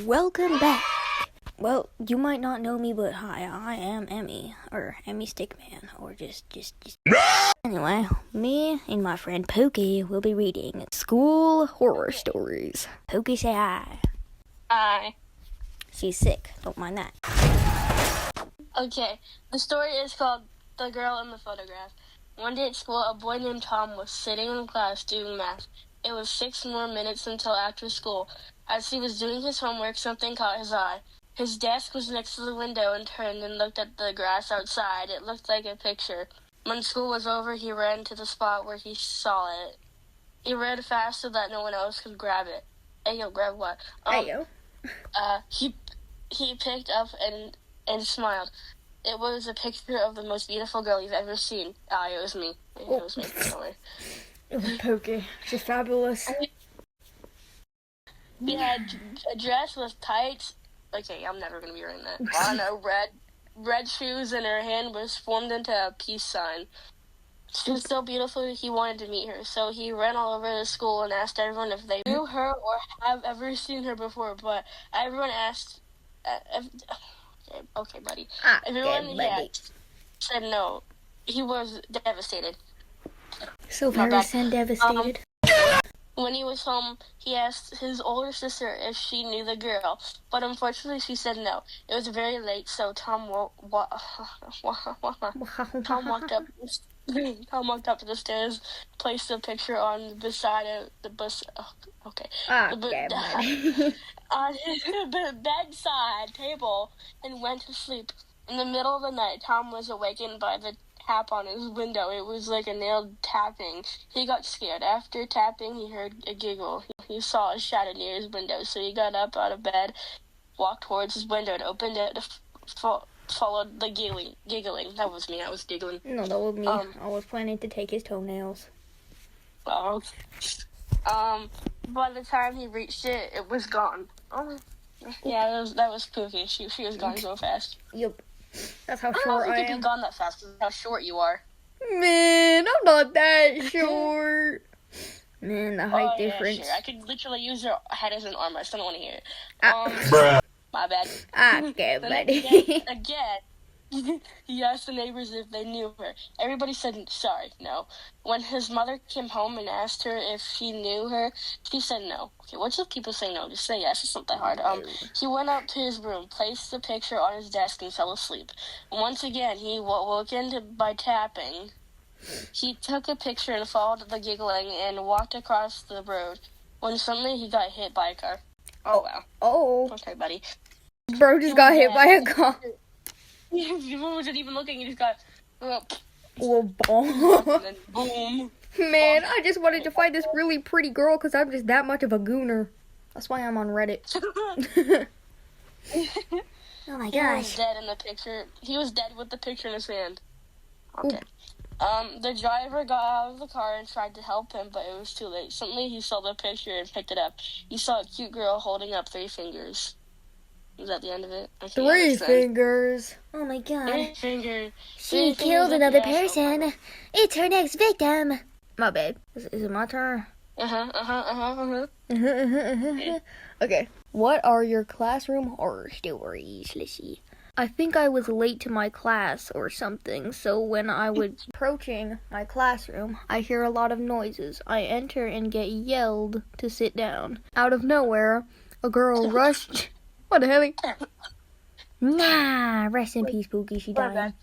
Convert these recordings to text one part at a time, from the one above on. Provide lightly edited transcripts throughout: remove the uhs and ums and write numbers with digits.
Welcome back. Well, you might not know me, but hi, I am Emmy, or Emmy Stickman, or just. Anyway, me and my friend Pokey will be reading school horror stories. Pokey, say hi. Hi. She's sick, don't mind that. Okay, the story is called The Girl in the Photograph. One day at school, a boy named Tom was sitting in class doing math. It was 6 more minutes until after school. As he was doing his homework, something caught his eye. His desk was next to the window and turned and looked at the grass outside. It looked like a picture. When school was over, he ran to the spot where he saw it. He ran fast so that no one else could grab it. Ayo, grab what? Ayo. He picked up and smiled. It was a picture of the most beautiful girl you've ever seen. It was me. It was me. Don't worry. It was Pokey. She's fabulous. She had a dress with tights. Okay, I'm never gonna be wearing that. I don't know, red shoes, and her hand was formed into a peace sign. She was so beautiful, he wanted to meet her. So he ran all over the school and asked everyone if they knew her or have ever seen her before. But everyone asked. Okay, buddy. Everyone said no. He was devastated. So very and devastated. When he was home, he asked his older sister if she knew the girl, but unfortunately she said no. It was very late, so Tom walked up to the stairs, placed the picture on beside the bus. On his bedside table and went to sleep. In the middle of the night, Tom was awakened by the tap on his window. It was like a nail tapping. He got scared. After tapping, he heard a giggle. He saw a shadow near his window, so he got up out of bed, walked towards his window, and opened it, followed the giggling. That was me. I was giggling. No, that was me. I was planning to take his toenails. By the time he reached it, it was gone. Yeah, that was spooky. She was gone so fast. Yep. That's how short I am. I don't think you'd be gone that fast. That's how short you are. Man, I'm not that short. Man, the height difference. Sure. I could literally use your head as an arm. I still don't want to hear it. My bad. Okay, buddy. Again, he asked the neighbors if they knew her. Everybody said sorry, no. When his mother came home and asked her if she knew her, she said no. Okay, what's if people say no? Just say yes. It's not that hard. He went up to his room, placed the picture on his desk, and fell asleep. Once again, he woken by tapping. He took a picture and followed the giggling and walked across the road. When suddenly he got hit by a car. Oh, wow. Oh. Okay, buddy. Bro just got hit by a car. He wasn't even looking. He just got... Boom. Man, I just wanted to find this really pretty girl because I'm just that much of a gooner. That's why I'm on Reddit. Oh my gosh. He was dead in the picture. He was dead with the picture in his hand. Okay. The driver got out of the car and tried to help him, but it was too late. Suddenly he saw the picture and picked it up. He saw a cute girl holding up 3 fingers. Is that the end of it? 3 fingers. Oh my god. 3 fingers. She killed another person. It's her next victim. My bad. Is it my turn? Okay. What are your classroom horror stories? Let's see. I think I was late to my class or something, so when I was approaching my classroom, I hear a lot of noises. I enter and get yelled to sit down. Out of nowhere, a girl rushed... What the hell? Nah, rest in peace, Pookie. She died.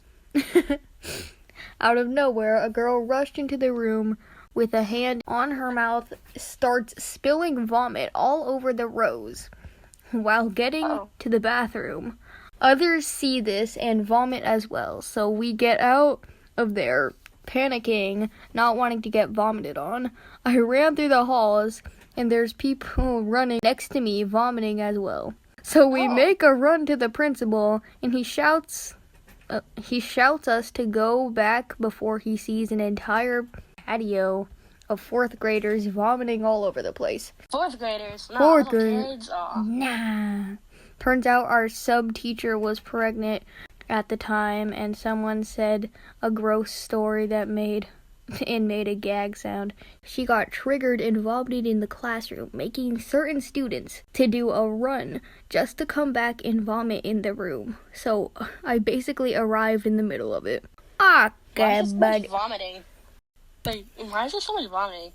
Out of nowhere, a girl rushed into the room with a hand on her mouth, starts spilling vomit all over the rows while getting to the bathroom. Others see this and vomit as well, so we get out of there, panicking, not wanting to get vomited on. I ran through the halls, and there's people running next to me, vomiting as well. So we make a run to the principal, and he shouts us to go back before he sees an entire patio of 4th graders vomiting all over the place. 4th graders? No, 4th graders. Nah. Turns out our sub-teacher was pregnant at the time, and someone said a gross story that made and made a gag sound. She got triggered and vomited in the classroom, making certain students to do a run just to come back and vomit in the room. So I basically arrived in the middle of it. Why is there so much vomiting? Like, why is there so much vomiting?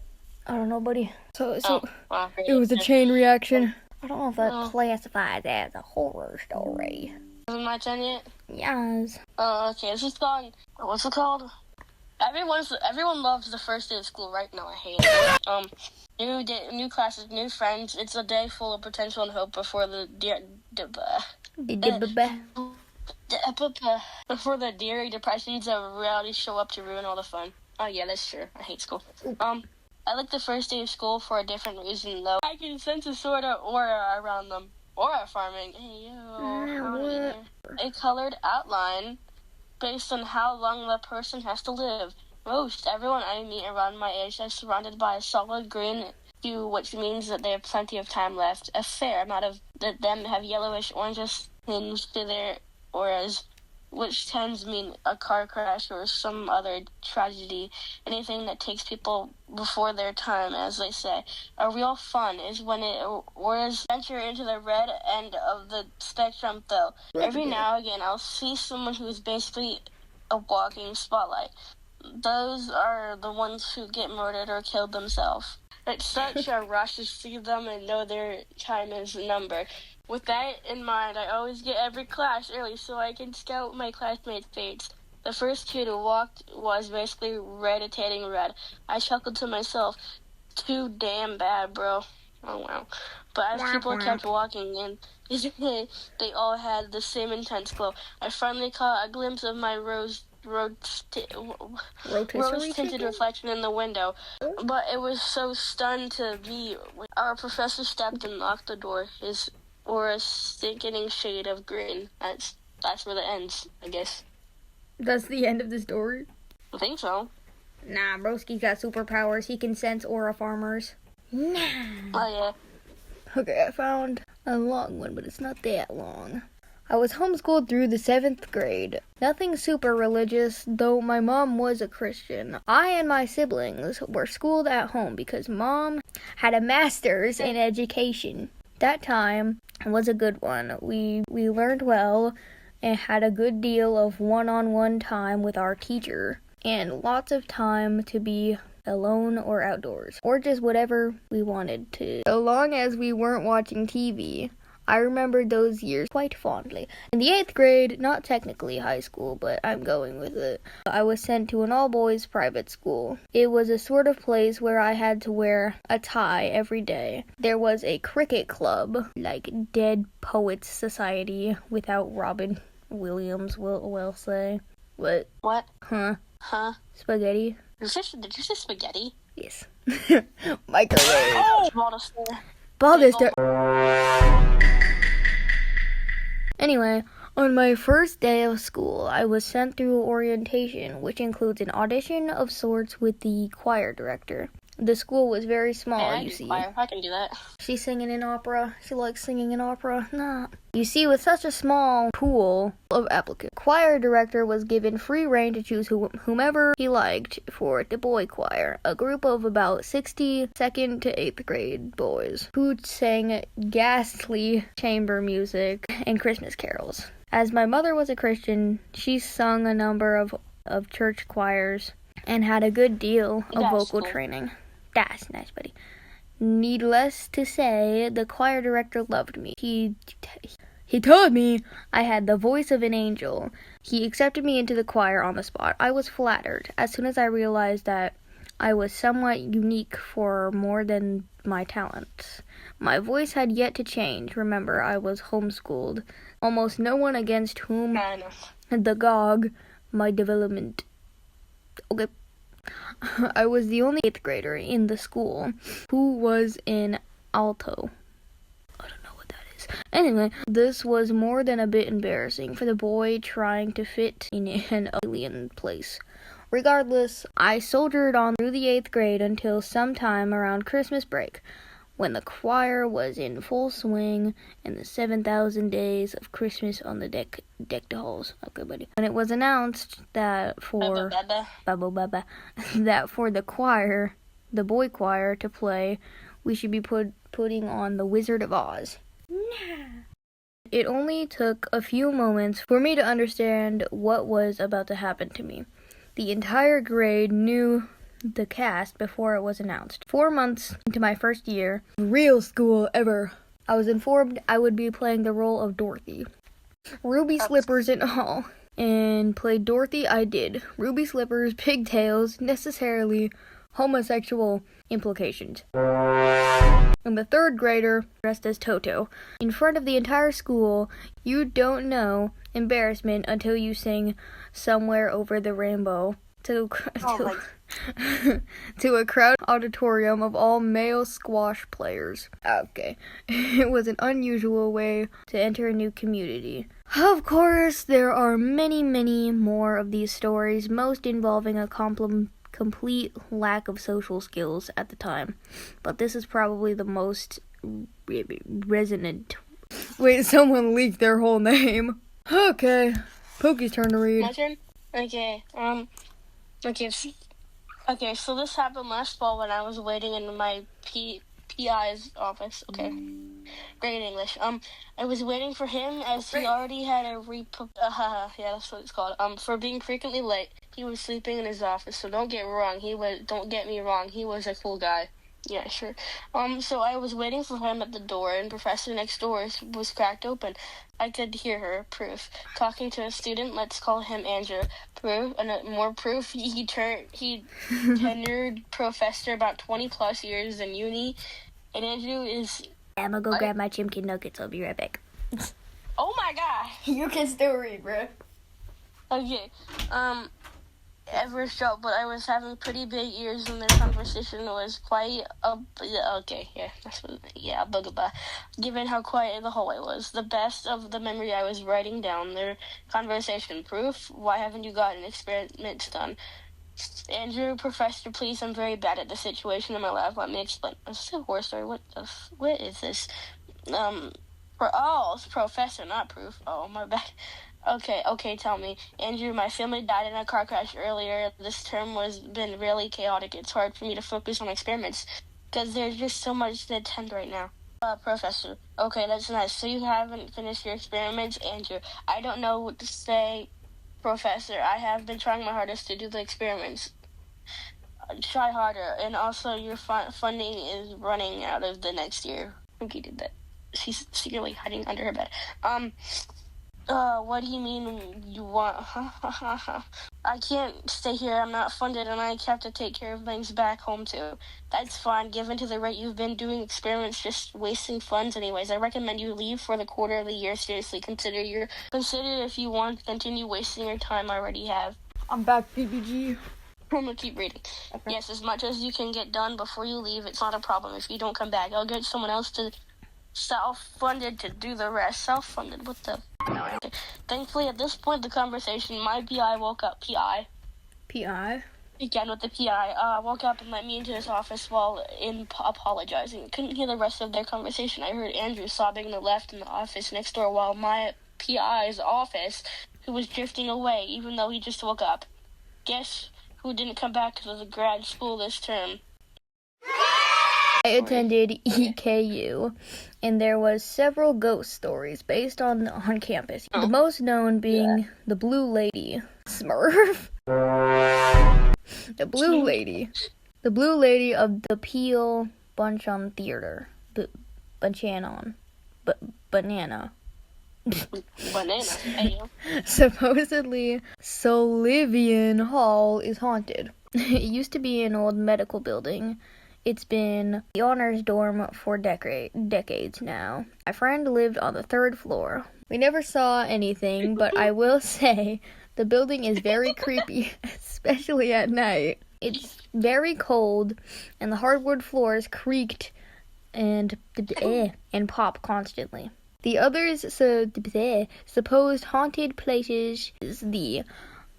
I don't know, buddy. So wow, it was a chain reaction. I don't know if that classifies as a horror story. Isn't my turn yet? Yes. Okay, this is called, what's it called? Everyone loves the first day of school right now. I hate it. New classes, new friends. It's a day full of potential and hope before the dreary depressions of reality show up to ruin all the fun. Oh yeah, that's true. I hate school. I like the first day of school for a different reason though. I can sense a sort of aura around them. Aura farming. Hey yo. A colored outline based on how long the person has to live. Most everyone I meet around my age is surrounded by a solid green hue, which means that they have plenty of time left. A fair amount of them have yellowish, orangish tinge to their auras, which tends to mean a car crash or some other tragedy, anything that takes people before their time, as they say. A real fun is when auras venture into the red end of the spectrum, though. Every now and again, I'll see someone who is basically a walking spotlight. Those are the ones who get murdered or killed themselves. It's such a rush to see them and know their time is numbered. With that in mind, I always get every class early so I can scout my classmates' fates. The first kid who walked was basically red-tating red. I chuckled to myself, too damn bad, bro. Oh, wow. But as people kept walking in, they all had the same intense glow. I finally caught a glimpse of my rose-tinted reflection in the window, but it was so stunned to me. Our professor stepped and locked the door. His aura sickening shade of green. That's where it ends, I guess. That's the end of the story? I think so. Nah, broski's got superpowers. He can sense aura farmers. Nah. Oh, yeah. Okay, I found a long one, but it's not that long. I was homeschooled through the 7th grade. Nothing super religious, though my mom was a Christian. I and my siblings were schooled at home because Mom had a master's in education. That time was a good one. We learned well and had a good deal of one-on-one time with our teacher and lots of time to be alone or outdoors or just whatever we wanted to. So long as we weren't watching TV. I remembered those years quite fondly. In the 8th grade, not technically high school, but I'm going with it, I was sent to an all-boys private school. It was a sort of place where I had to wear a tie every day. There was a cricket club, like Dead Poets Society, without Robin Williams, we'll say. What? What? Huh? Spaghetti? Did you say spaghetti? Yes. Microwave. Oh! Baldister. Anyway, on my first day of school, I was sent through orientation, which includes an audition of sorts with the choir director. The school was very small, you see. Choir. I can do that. She's singing in opera. She likes singing in opera. Nah. You see, with such a small pool of applicants, choir director was given free rein to choose whomever he liked for the boy choir, a group of about 60 2nd to 8th grade boys who sang ghastly chamber music and Christmas carols. As my mother was a Christian, she sung a number of church choirs and had a good deal of vocal training. That's nice, buddy. Needless to say, the choir director loved me. He told me I had the voice of an angel. He accepted me into the choir on the spot. I was flattered as soon as I realized that I was somewhat unique for more than my talents. My voice had yet to change. Remember, I was homeschooled. Almost no one against whom the GOG, my development. Okay. I was the only 8th grader in the school who was in alto. I don't know what that is. Anyway, this was more than a bit embarrassing for the boy trying to fit in an alien place. Regardless, I soldiered on through the 8th grade until sometime around Christmas break. when the choir was in full swing and the 7,000 days of Christmas on the decked halls. Okay, buddy. When it was announced that for that for the choir, the boy choir, to play, we should be putting on The Wizard of Oz. It only took a few moments for me to understand what was about to happen to me. The entire grade knew the cast before it was announced. 4 months into my first year, real school ever, I was informed I would be playing the role of Dorothy. Ruby slippers and all. And played Dorothy I did. Ruby slippers, pigtails, necessarily homosexual implications. And the third grader dressed as Toto. In front of the entire school, you don't know embarrassment until you sing Somewhere Over the Rainbow to a crowded auditorium of all male squash players. Okay. It was an unusual way to enter a new community. Of course, there are many, many more of these stories, most involving a complete lack of social skills at the time. But this is probably the most resonant. Wait, someone leaked their whole name. Okay. Pookie's turn to read. My turn? Okay, Okay, so this happened last fall when I was waiting in my PI's office. Okay, great English. I was waiting for him as he already had a yeah, that's what it's called. For being frequently late. He was sleeping in his office, so don't get me wrong, he was a cool guy. Yeah, sure. So I was waiting for him at the door, and Professor next door was cracked open. I could hear her, proof, talking to a student. Let's call him Andrew. Proof, and more proof. He tenured professor about 20 plus years in uni, and Andrew is. I'm gonna go grab my chimkin nuggets. I'll be right back. Oh my god! You can still read, bro. Okay. Ever shocked, but I was having pretty big ears, and their conversation was quite bugaboo. Given how quiet the hallway was, the best of the memory I was writing down their conversation. Proof, why haven't you gotten experiments done? Andrew, Professor, please, I'm very bad at the situation in my lab. Let me explain. Is this a horror story? What is this? It's Professor, not Proof. Oh, my bad. Okay, tell me. Andrew, my family died in a car crash earlier. This term has been really chaotic. It's hard for me to focus on experiments because there's just so much to attend right now. Professor. Okay, that's nice. So you haven't finished your experiments, Andrew. I don't know what to say, Professor. I have been trying my hardest to do the experiments. Try harder. And also, your funding is running out of the next year. I think he did that. She's secretly hiding under her bed. What do you mean you want? I can't stay here. I'm not funded, and I have to take care of things back home, too. That's fine. Given to the rate you've been doing experiments, just wasting funds anyways. I recommend you leave for the quarter of the year. Seriously, consider if you want to continue wasting your time I already have. I'm back, PPG. I'm gonna keep reading. Okay. Yes, as much as you can get done before you leave, it's not a problem. If you don't come back, I'll get someone else to self-funded to do the rest. Self-funded, what the... Okay. Thankfully, at this point in the conversation, my PI woke up. PI? Again with the PI. Woke up and let me into his office while apologizing. Couldn't hear the rest of their conversation. I heard Andrew sobbing on the left in the office next door while my PI's office, who was drifting away even though he just woke up. Guess who didn't come back to the grad school this term? I attended EKU, and there was several ghost stories based on campus. The most known being the Blue Lady. Smurf? The Blue Lady. The Blue Lady of the Peel Bunchon Theater. Banana. Banana. Supposedly, Sullivan Hall is haunted. It used to be an old medical building. It's been the honors dorm for decades now. My friend lived on the 3rd floor. We never saw anything, but I will say the building is very creepy, especially at night. It's very cold, and the hardwood floors creaked and pop constantly. The others supposed haunted places is the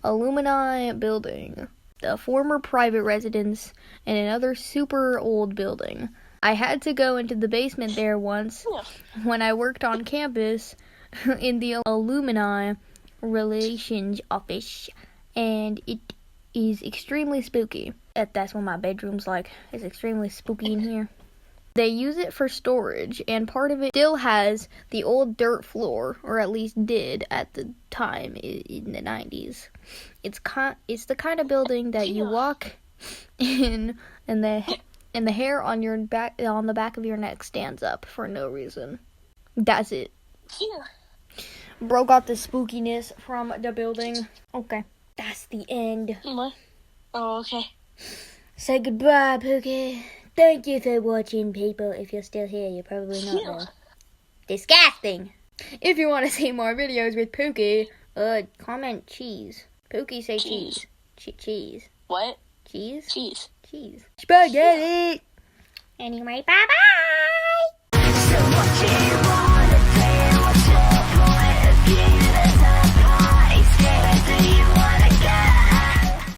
Alumni Building, the former private residence, and another super old building. I had to go into the basement there once Yeah. when I worked on campus in the alumni relations office, and it is extremely spooky. That's what my bedroom's like. It's extremely spooky in here. They use it for storage, and part of it still has the old dirt floor, or at least did at the time in the 90s. It's the kind of building that you walk in, and the hair on the back of your neck stands up for no reason. That's it. Yeah. Bro got the spookiness from the building. Okay, that's the end. What? Oh, okay. Say goodbye, Pookie. Thank you for watching, people. If you're still here, you're probably not Yeah. though. Disgusting. If you want to see more videos with Pookie, comment cheese. Pookie say cheese. Cheese. What? Cheese? Cheese. Cheese. Spaghetti! Anyway, bye-bye!